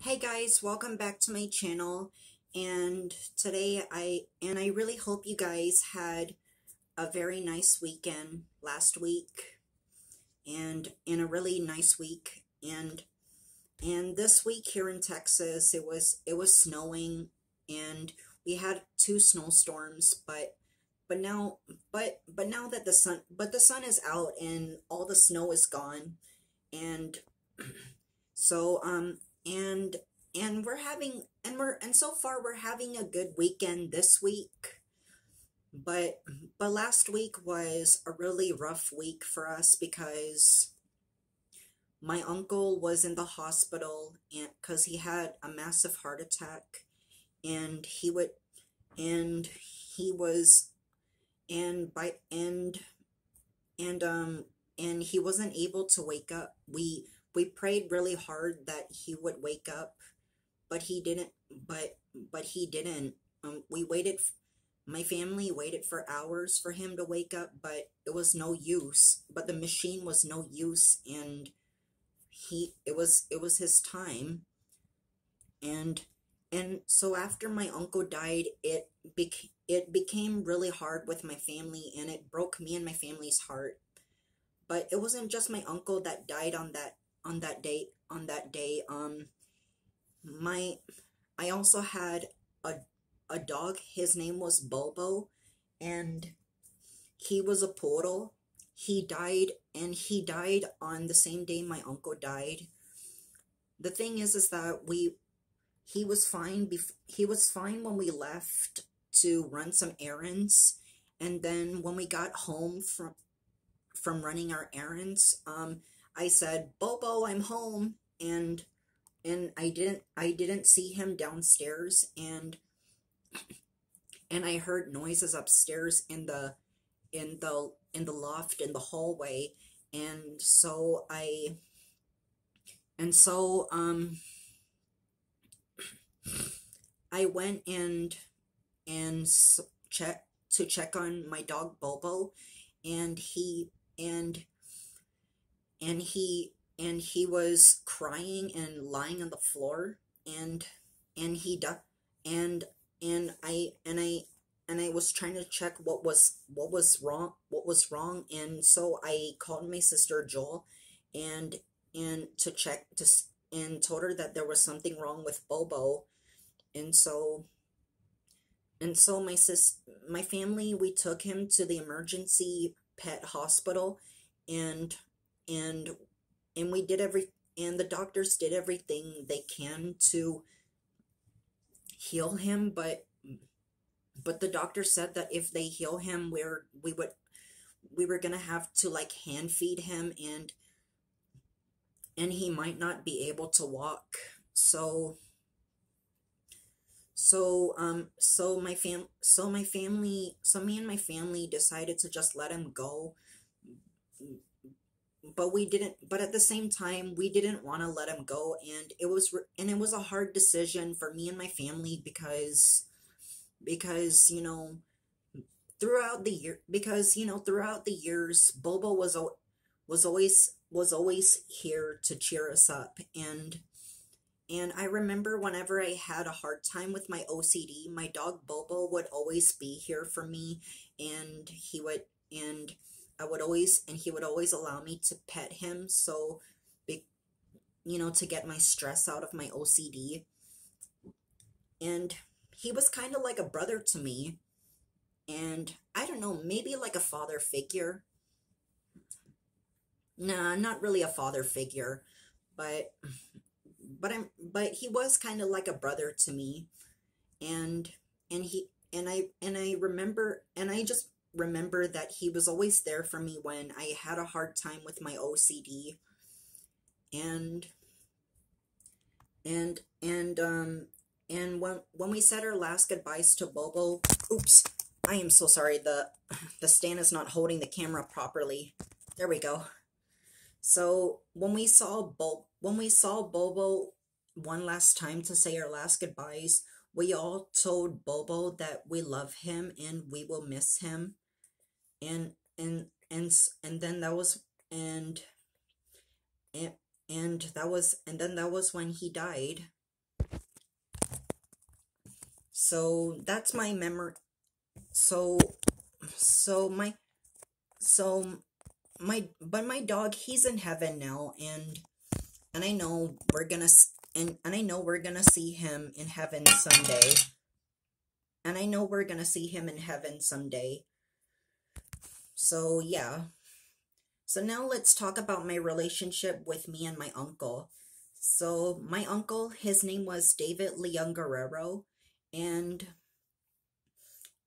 Hey guys, welcome back to my channel. And today I really hope you guys had a very nice weekend last week and in a really nice week. And this week here in Texas it was snowing, and we had two snowstorms, but now now that the sun is out and all the snow is gone. And so and and so far we're having a good weekend this week. But last week was a really rough week for us because my uncle was in the hospital and because he had a massive heart attack, and and he was and by and he wasn't able to wake up. We prayed really hard that he would wake up, but he didn't. But he didn't. We waited. My family waited for hours for him to wake up, but it was no use. But the machine was no use, and it was his time. And so after my uncle died, it became really hard with my family, and it broke me and my family's heart. But it wasn't just my uncle that died on that day. My I also had a dog. His name was Bobo, and he was a poodle. He died on the same day my uncle died. The thing is that he was fine when we left to run some errands, and then when we got home from running our errands, I said, "Bobo, I'm home," and I didn't see him downstairs, and I heard noises upstairs in the loft, in the hallway. And so I went and check on my dog Bobo, and he was crying and lying on the floor, and he died. And I was trying to check what was wrong. And so I called my sister Joel, and to check and told her that there was something wrong with Bobo. And so my family, we took him to the emergency pet hospital, and and and we did every and the doctors did everything they can to heal him. But the doctor said that if they heal him, we were gonna have to like hand feed him, and he might not be able to walk. So me and my family decided to just let him go. But at the same time, we didn't want to let him go, and it was a hard decision for me and my family, because throughout the years, Bobo was always here to cheer us up. And I remember whenever I had a hard time with my OCD, my dog Bobo would always be here for me, and he would always allow me to pet him, so be, to get my stress out of my OCD. And he was kind of like a brother to me, and I don't know, maybe like a father figure. Nah, not really a father figure, but but he was kind of like a brother to me. And I just remember that he was always there for me when I had a hard time with my OCD. And and and when we said our last goodbyes to Bobo, oops, I am so sorry, the stand is not holding the camera properly. There we go. So when we saw Bobo one last time to say our last goodbyes, we all told Bobo that we love him and we will miss him. And then that was and and and that was and then that was when he died. So that's my memory. So so my so but my dog, he's in heaven now, and I know we're gonna and I know we're gonna see him in heaven someday. And I know we're gonna see him in heaven someday. So yeah. So now let's talk about my relationship with me and my uncle. So my uncle, his name was David Leon Guerrero, and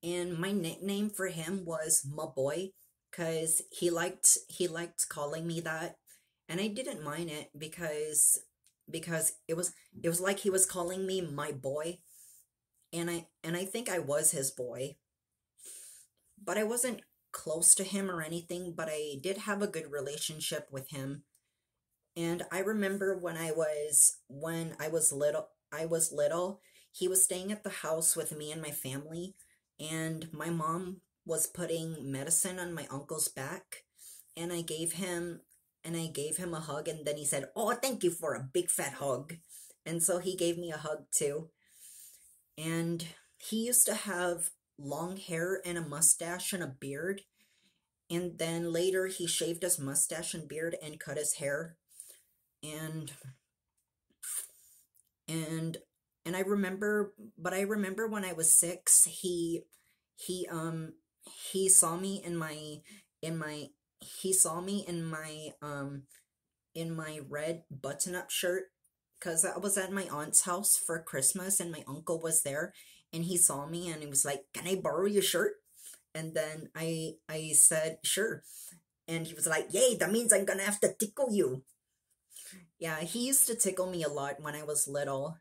my nickname for him was my boy, because he liked calling me that, and I didn't mind it because it was like he was calling me my boy, and I think I was his boy, but I wasn't close to him or anything, but I did have a good relationship with him. And I remember when I was little, he was staying at the house with me and my family, and my mom was putting medicine on my uncle's back, and I gave him a hug, and then he said, "Oh, thank you for a big fat hug." And so he gave me a hug too. And he used to have long hair and a mustache and a beard, and then later he shaved his mustache and beard and cut his hair. And and and I remember when I was 6, he um he saw me in my he saw me in my red button-up shirt, because I was at my aunt's house for Christmas and my uncle was there, and he saw me and he was like, "Can I borrow your shirt?" And then I said, "Sure." And he was like, "Yay, that means I'm gonna have to tickle you." Yeah, he used to tickle me a lot when I was little.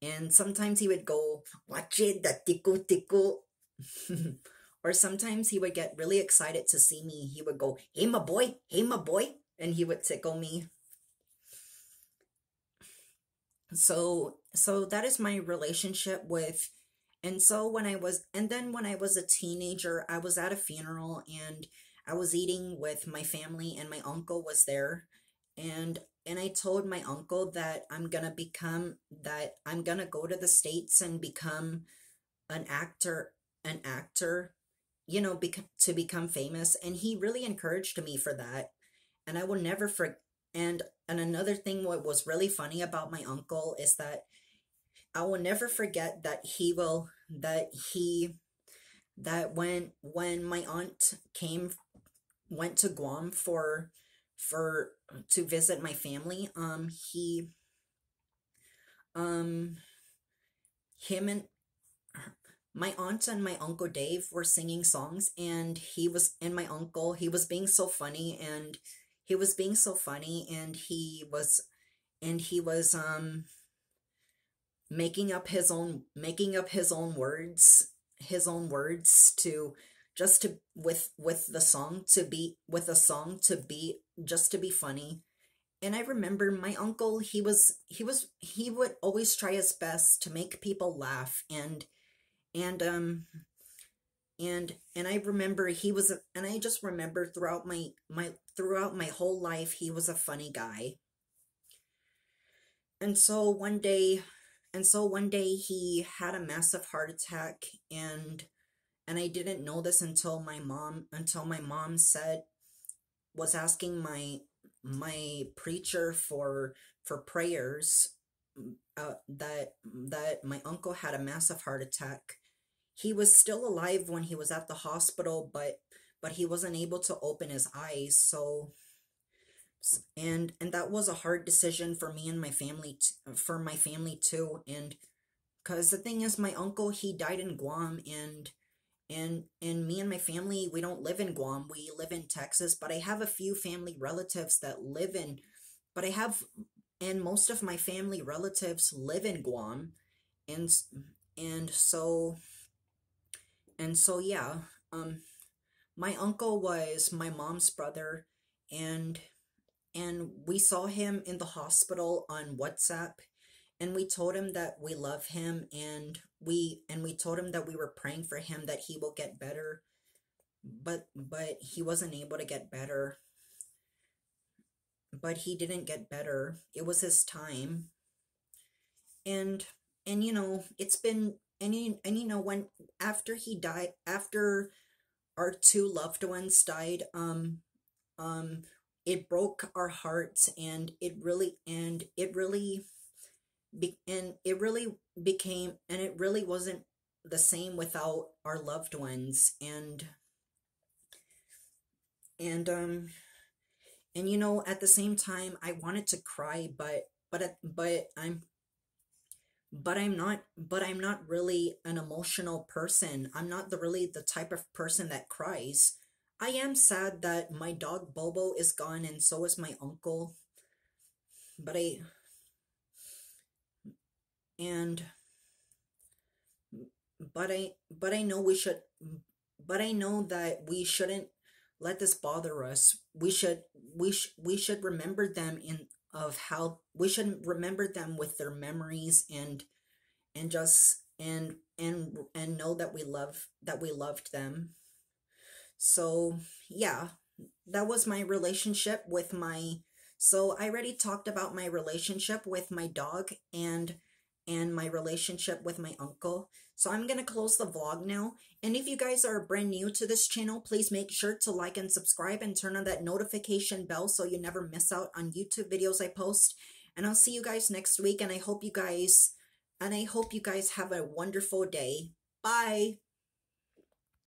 And sometimes he would go, "Watch it, the tickle tickle." Or sometimes he would get really excited to see me. He would go, "Hey, my boy, hey, my boy." And he would tickle me. So that is my relationship with. And then when I was a teenager, I was at a funeral, and I was eating with my family, and my uncle was there. And I told my uncle that I'm gonna go to the States and become an actor, an actor, to become famous. And he really encouraged me for that. And I will never forget. And another thing, what was really funny about my uncle is that I will never forget that when my aunt went to Guam for to visit my family, he um him and my aunt and my uncle Dave were singing songs, and my uncle, he was being so funny, and he was making up his own words to just to with the song to be with a song to be just to be funny. And I remember my uncle, he would always try his best to make people laugh. And I remember and I just remember throughout my whole life, he was a funny guy. And so one day he had a massive heart attack, and I didn't know this until my mom said was asking my preacher for prayers, that my uncle had a massive heart attack. He was still alive when he was at the hospital, but he wasn't able to open his eyes. So and that was a hard decision for me and my family, for my family too. And because the thing is, my uncle, he died in Guam, and me and my family, we don't live in Guam, we live in Texas. But I have a few family relatives that live in but I have and most of my family relatives live in Guam. And and so and so yeah. um my uncle was my mom's brother, and we saw him in the hospital on WhatsApp, and we told him that we love him, and we told him that we were praying for him, that he will get better. But he wasn't able to get better. But he didn't get better. It was his time. And it's been you know, when after he died, after our two loved ones died, um it broke our hearts, and it really became, and it really wasn't the same without our loved ones. And and you know, at the same time I wanted to cry, but I'm not really an emotional person. I'm not the type of person that cries. I am sad that my dog Bobo is gone, and so is my uncle. But I and but I know we should but I know that we shouldn't let this bother us. We should remember them in of how we should remember them with their memories, and just and know that we loved them. So, yeah, that was my relationship with my so I already talked about my relationship with my dog, and my relationship with my uncle. So I'm going to close the vlog now. And if you guys are brand new to this channel, please make sure to like and subscribe and turn on that notification bell so you never miss out on YouTube videos I post. And I'll see you guys next week, and I hope you guys have a wonderful day. Bye.